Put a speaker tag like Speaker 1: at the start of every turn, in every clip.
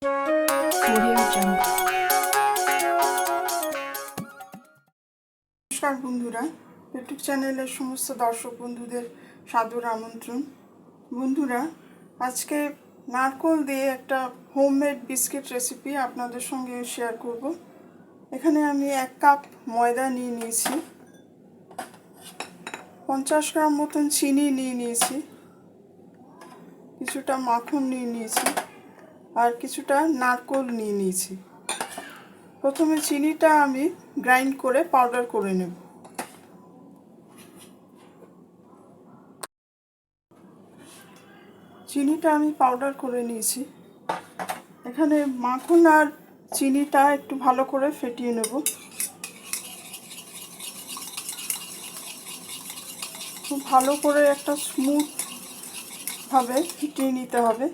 Speaker 1: Audio Jungle.
Speaker 2: নমস্কার বন্ধুরা, YouTube চ্যানেলের সমস্ত দর্শক বন্ধুদের সাদর আমন্ত্রণ। বন্ধুরা, আজকে নারকোল দিয়ে একটা হোমমেড বিস্কিট রেসিপি আপনাদের সঙ্গে শেয়ার করব। এখানে আমি 1 কাপ ময়দা নিয়ে নিয়েছি, 50 গ্রাম মতন চিনি নিয়ে নিয়েছি, কিছুটা মাখন নিয়ে নিয়েছি আর কিছুটা নারকোল নিয়ে নিয়েছি। প্রথমে চিনিটা আমি গ্রাইন্ড করে পাউডার করে নেব। চিনিটা আমি পাউডার করে নিয়েছি। এখানে মাখন আর চিনিটা একটু ভালো করে ফেটিয়ে নেব। খুব ভালো করে একটা স্মুথ ভাবে ফেটিয়ে নিতে হবে।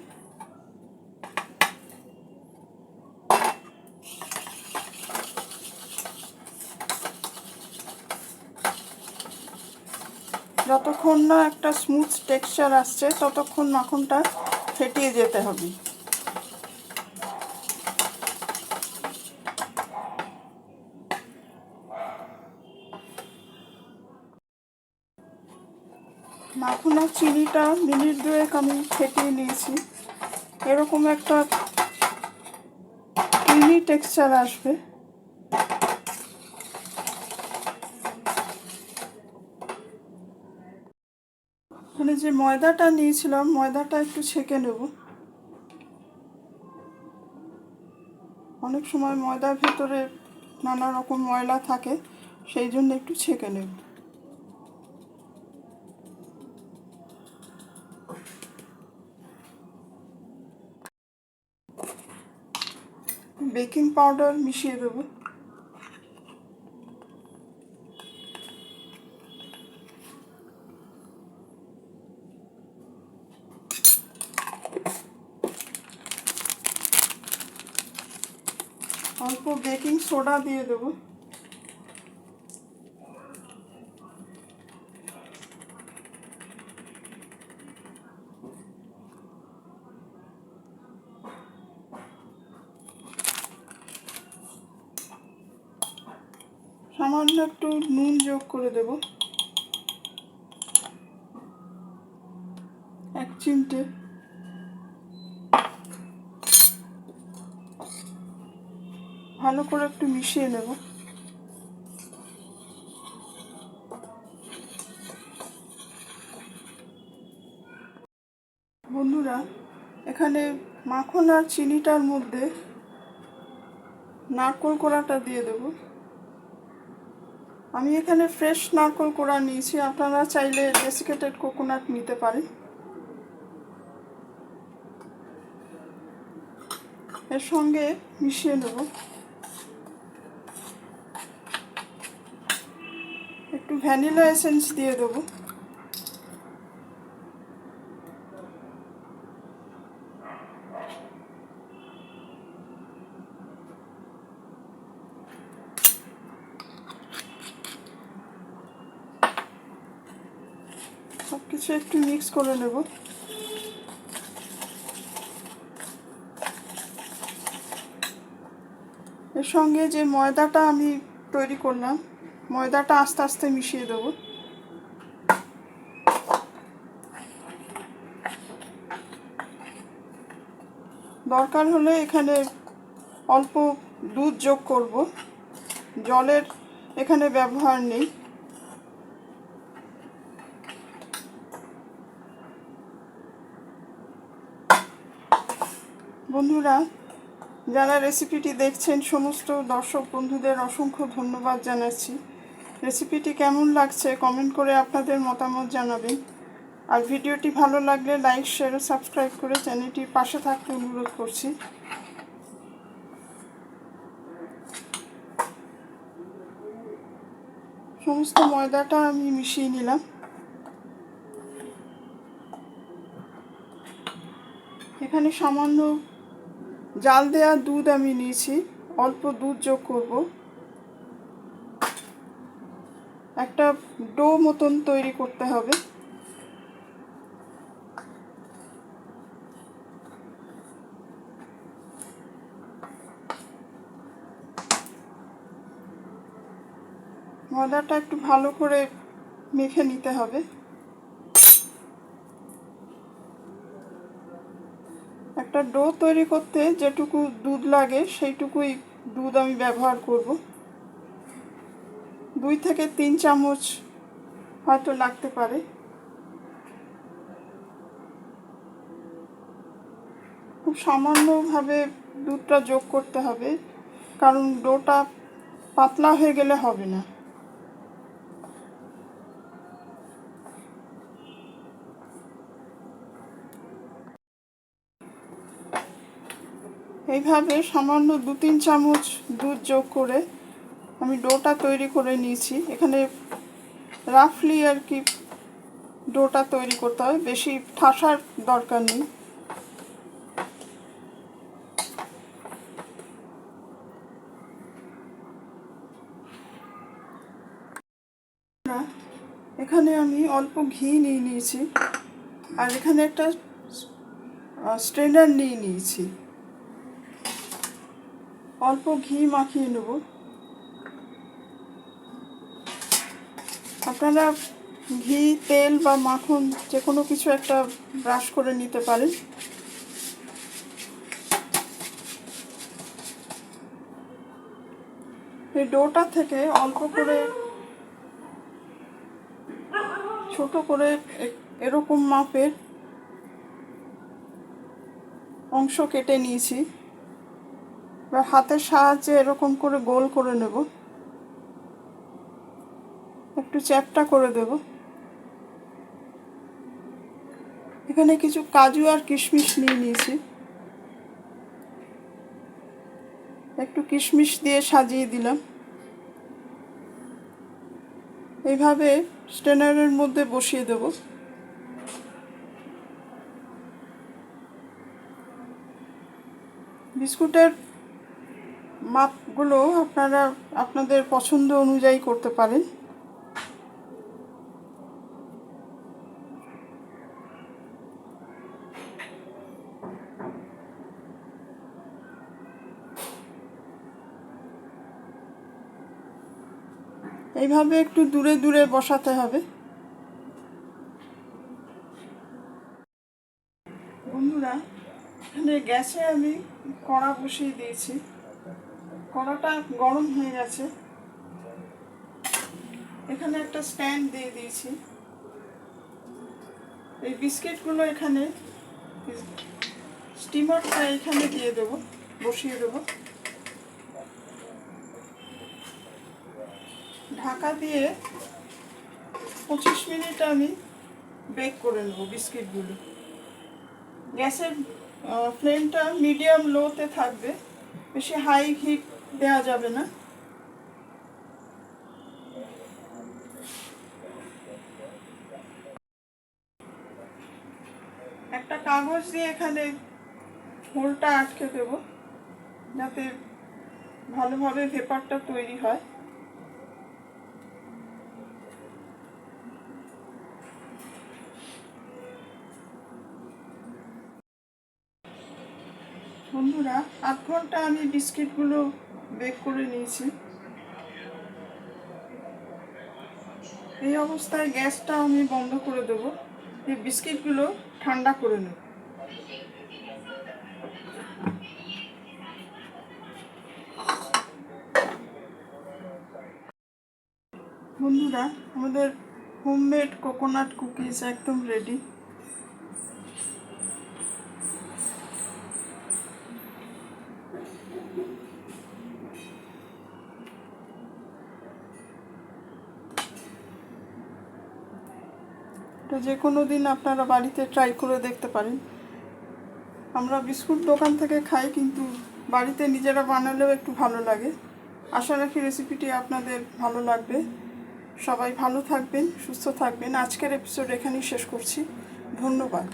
Speaker 2: যতক্ষণ না একটা স্মুথ টেক্সচার আসছে ততক্ষণ মাখনটা ফেটিয়ে যেতে হবে। মাখন আর চিনিটা মিনিট 2 আমি ফেটিয়ে নিয়েছি। এরকম একটা ক্রিমি টেক্সচার আসবে। এখানে যে ময়দাটা নিয়েছিলাম, ময়দাটা একটু ছেঁকে নেব। অনেক সময় ময়দার ভেতরে নানা রকম ময়লা থাকে, সেই জন্য একটু ছেঁকে নেব। বেকিং পাউডার মিশিয়ে দেব। অল্প বেকিং সোডা দিয়ে দেব। সামান্য একটু নুন যোগ করে দেব, 1 চিমটে। ভালো করে একটু মিশিয়ে নেব। বন্ধুরা, এখানে মাখন আর চিনিটার মধ্যে নারকোল কোড়াটা দিয়ে দেব। আমি এখানে ফ্রেশ নারকোল কোড়া নিয়েছি, আপনারা চাইলে ডেসিকেটেড কোকোনাট নিতে পারেন। এর সঙ্গে মিশিয়ে নেব। একটু ভ্যানিলা এসেন্স দিয়ে দেবো। সব কিছু একটু মিক্স করে নেব। এর সঙ্গে যে ময়দাটা আমি তৈরি করলাম, ময়দাটা আস্তে আস্তে মিশিয়ে দেব। দরকার হলে এখানে অল্প দুধ যোগ করব, জলের এখানে ব্যবহার নেই। বন্ধুরা, যারা রেসিপিটি দেখছেন সমস্ত দর্শক বন্ধুদের অসংখ্য ধন্যবাদ জানাচ্ছি। রেসিপিটি কেমন লাগছে কমেন্ট করে আপনাদের মতামত জানাবেন। আর ভিডিওটি ভালো লাগলে লাইক, শেয়ার ও সাবস্ক্রাইব করে চ্যানেলটির পাশে থাকতে অনুরোধ করছি। সমস্ত ময়দাটা আমি মিশিয়ে নিলাম। এখানে সামান্য জাল দেওয়া দুধ আমি নিয়েছি, অল্প দুধ যোগ করব। একটা ডো মতন তৈরি করতে হবে। ময়দাটা একটু ভালো করে মেখে নিতে হবে। একটা ডো তৈরি করতে যেটুকু দুধ লাগে সেইটুকুই দুধ আমি ব্যবহার করব। 2 থেকে 3 চামচ হয়তো লাগতে পারে। খুব সামান্যভাবে দুধটা যোগ করতে হবে, কারণ ডোটা পাতলা হয়ে গেলে হবে না। এইভাবে সামান্য 2-3 চামচ দুধ যোগ করে আমি ডোটা তৈরি করে নিয়েছি। এখানে রাফলি আর কি ডোটা তৈরি করতে হবে, বেশি ঠাসার দরকার নেই। এখানে আমি অল্প ঘি নিয়ে নিয়েছি, আর এখানে একটা স্ট্রেনার নিয়ে নিয়েছি। অল্প ঘি মাখিয়ে নেব। আপনারা ঘি, তেল বা মাখন যে কোনো কিছু একটা ব্রাশ করে নিতে পারেন। এই ডোটা থেকে অল্প করে ছোট করে এরকম মাপের অংশ কেটে নিয়েছি। বা হাতের সাহায্যে এরকম করে গোল করে নেব, একটু চ্যাপ্টা করে দেব। এখানে কিছু কাজু আর কিশমিশ নিয়ে নিয়েছি, একটু কিশমিশ দিয়ে সাজিয়ে দিলাম। এইভাবে স্ট্রেনারের মধ্যে বসিয়ে দেব। বিস্কুটের মাপগুলো আপনারা আপনাদের পছন্দ অনুযায়ী করতে পারেন। এইভাবে একটু দূরে দূরে বসাতে হবে। বন্ধুরা, এখানে গ্যাসে আমি কড়া বসিয়ে দিয়েছি। কড়াটা গরম হয়ে গেছে। এখানে একটা স্ট্যান্ড দিয়ে দিয়েছি। এই বিস্কিটগুলো এখানে স্টিমারটা এখানে দিয়ে দেবো, বসিয়ে দেবো। ঢাকা দিয়ে 25 মিনিট আমি বেক করে নেব বিস্কিটগুলো। গ্যাসের ফ্লেমটা মিডিয়াম লোতে থাকবে, বেশি হাই হিট দেওয়া যাবে না। একটা কাগজ দিয়ে এখানে হোলটা আটকে দেব, যাতে ভালোভাবে ভেপারটা তৈরি হয়। বন্ধুরা, 8 ঘন্টা আমি বিস্কিটগুলো বেক করে নিয়েছি। এই অবস্থায় গ্যাসটা আমি বন্ধ করে দেব। এই বিস্কিটগুলো ঠান্ডা করে নেব। বন্ধুরা, আমাদের হোমমেড কোকোনাট কুকিজ একদম রেডি। তো যে কোনো দিন আপনারা বাড়িতে ট্রাই করে দেখতে পারেন। আমরা বিস্কুট দোকান থেকে খাই, কিন্তু বাড়িতে নিজেরা বানালেও একটু ভালো লাগে। আশা রাখি রেসিপিটি আপনাদের ভালো লাগবে। সবাই ভালো থাকবেন, সুস্থ থাকবেন। আজকের এপিসোড এখানেই শেষ করছি। ধন্যবাদ।